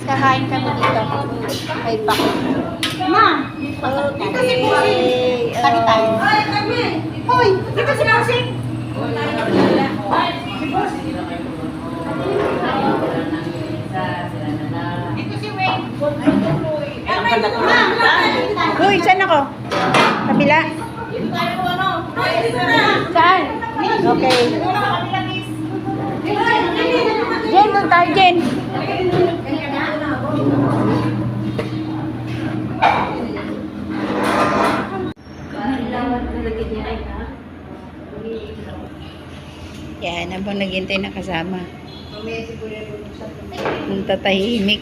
Kakain kami dito. May bakit. Ma! Dito si Pusing. Kami tayo. Hoy! Dito si Pusing. Dito si Wayne. Uy, saan ako? Kabila? Saan? Okay. Jen, doon tayo, Jen. Yan, habang naghintay na kasama. Ang tatahimik.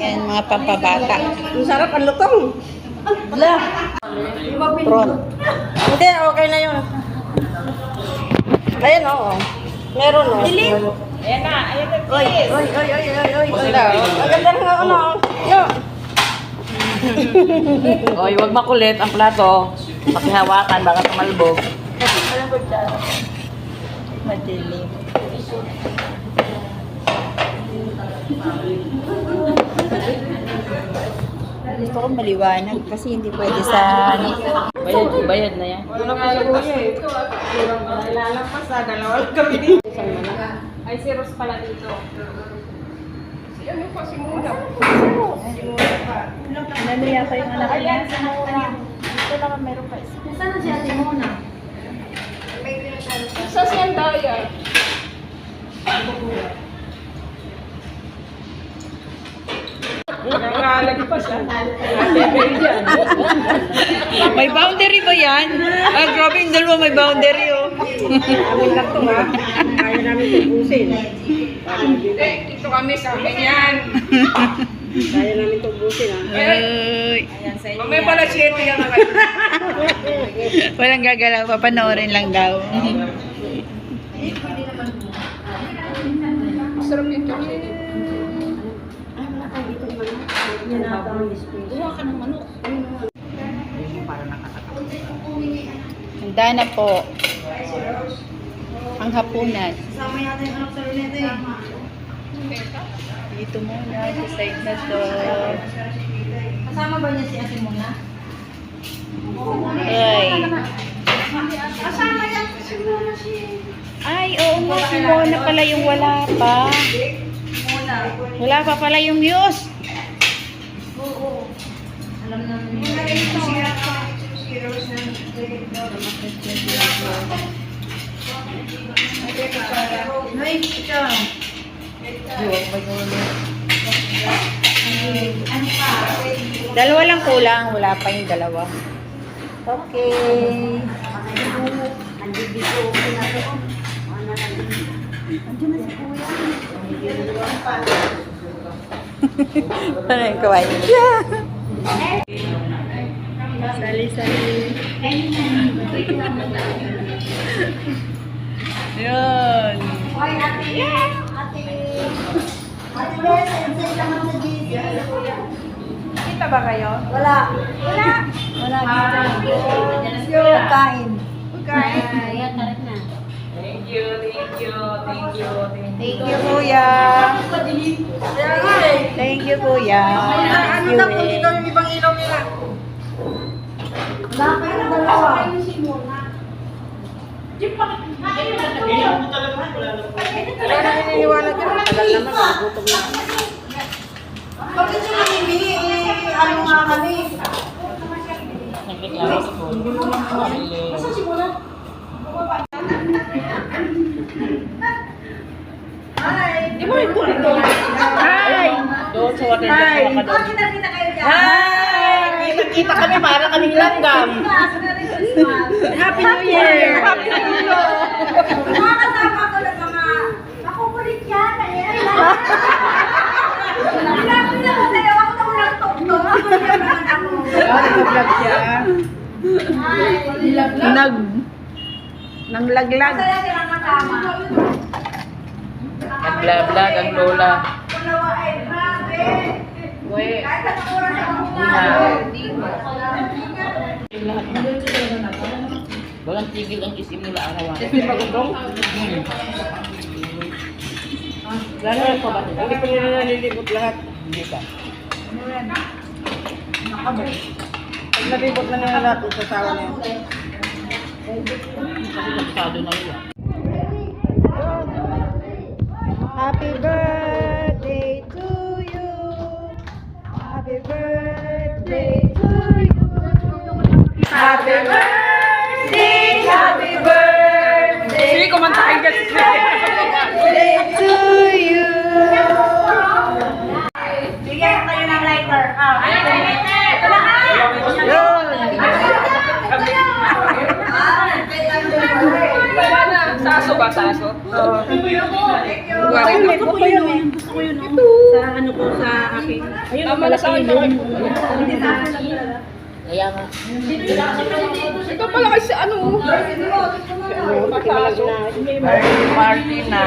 Yan, mga pampabata. Ang sarap, ang lutong. Wala. Prawn. Hindi, okay na yun. Ayan, oo. Meron, o. Dili. Ayan na, ayan na. Oy. Ang ganda nga, ano. Yo. Oy, wag makulit ang plato. Pakihawakan, baka tumalbog. Madilim. Gusto ko maliwanag kasi hindi pwede sa ano. Bayad na yan. Wala pa lang kuya eh. Lalampas na, dalawa lang kami dito. Ay, si Rose pala dito. Ano pa, si Muna. Ano yata yung anak niya? Ito naman meron pa isa. Saan na si Ate Mona? Sa Siandaya. Nakalag pa siya. May boundary ba yan? Ah, grabe yung dalawa may boundary oh. Amin lang ito ha. Kaya namin tubusin. Dito kami sa amin yan. Kaya namin tubusin ha. Ay, Mamaya pala 7 yan na kayo. walang gagalaw, papanoorin lang daw. Sarap yung chocolate. Handa na po ang hapunan. Kasama yata yung anak sa lunete eh. Dito muna, sa side na to. Kasama ba niya si Ate Mona? Ay. Kasama yan si Mona si... Ay, oo nga, si Mona pala yung wala pa. Mona. Wala pa pala yung Muse. Oo. Alam namin. Muna rin ito. Si Rose na. Ay, ika. Ano pa? Dalawa lang kulang, wala pa yung dalawa. Okay. Ano yung kawaii? Sali-sali. Yun. Hoy, ate. Ate. Ate Bes, send naman sa GC. Kita ba kayo? Wala. Wala. Wala dito. Kain. Kain. Ayan, tarik na. Thank you. Thank you, kuya. Thank you, kuya. Ano na kung dito yung ibang ilaw nila? Bakit ang dalawa? Wala na naniniwala dyan. Matagal naman. Nagutom na. Bakit siya namimili? Ano nga kami? Nagreklamo sa phone. Saan si Mona? Di mo rin tuloy doon. Hi! Doon sa water jet ka doon. Oh, kita-kita kayo dyan. Hi! Kita kami para kaming langgam. Happy New Year! Happy New Year! Mga kasama ko ng mga nakukulit yan. Sinabi na ko tayo. Ako na ulang tok-tok. Ako na ulang ako. Nag-vlog siya. Nang laglag. Masaya silang kasama. Nag-vlog ang lola. Kunawa ay grabe. Uy. Kahit sa oras ako Hindi na. Yung lahat na. Walang tigil ang isimula araw-araw. Hindi pa gundong? Lalo pa ba Hindi pa nila nalilibot lahat. Hindi pa. Pag nalibot na nila lahat, isasawa na yun. Kasi kapsado na nila. Happy birthday to you. Happy birthday to you. Happy birthday, happy birthday. Sige, kumantahin ka. Birthday to you. Bigyan kayo ng lighter. Saso ba? Saso? Oo. Ay, may ko yun. Sa ano ko sa akin. Ayun, tama na sa akin. Kaya nga. Ito pala kasi ano. Saso. Party na.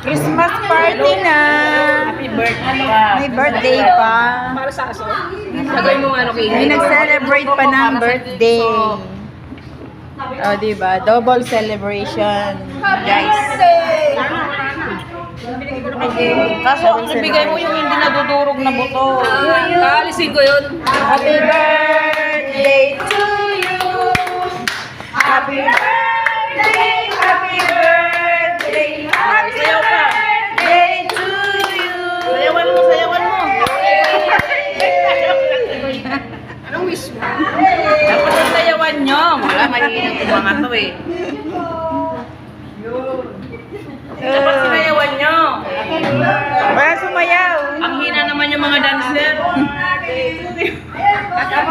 Christmas party na. Happy birthday pa. May birthday pa. Para saso. Lagay mo ano kayo. May nag-celebrate pa ng birthday. Oh, diba? Double celebration, guys. Kaso ang ibigay mo yung hindi nadudurog na buto. Kaalisin ko yun. Happy birthday to you. Happy birthday, happy birthday, happy birthday to you. Sayawan mo, sayawan mo. Anong wish mo? Dapat ang sayawan nyo. Wala, mahihinig yung mga to eh. Dapat sinayawan nyo. Wala sumayaw. Ang hina naman yung mga dancer.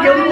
Yung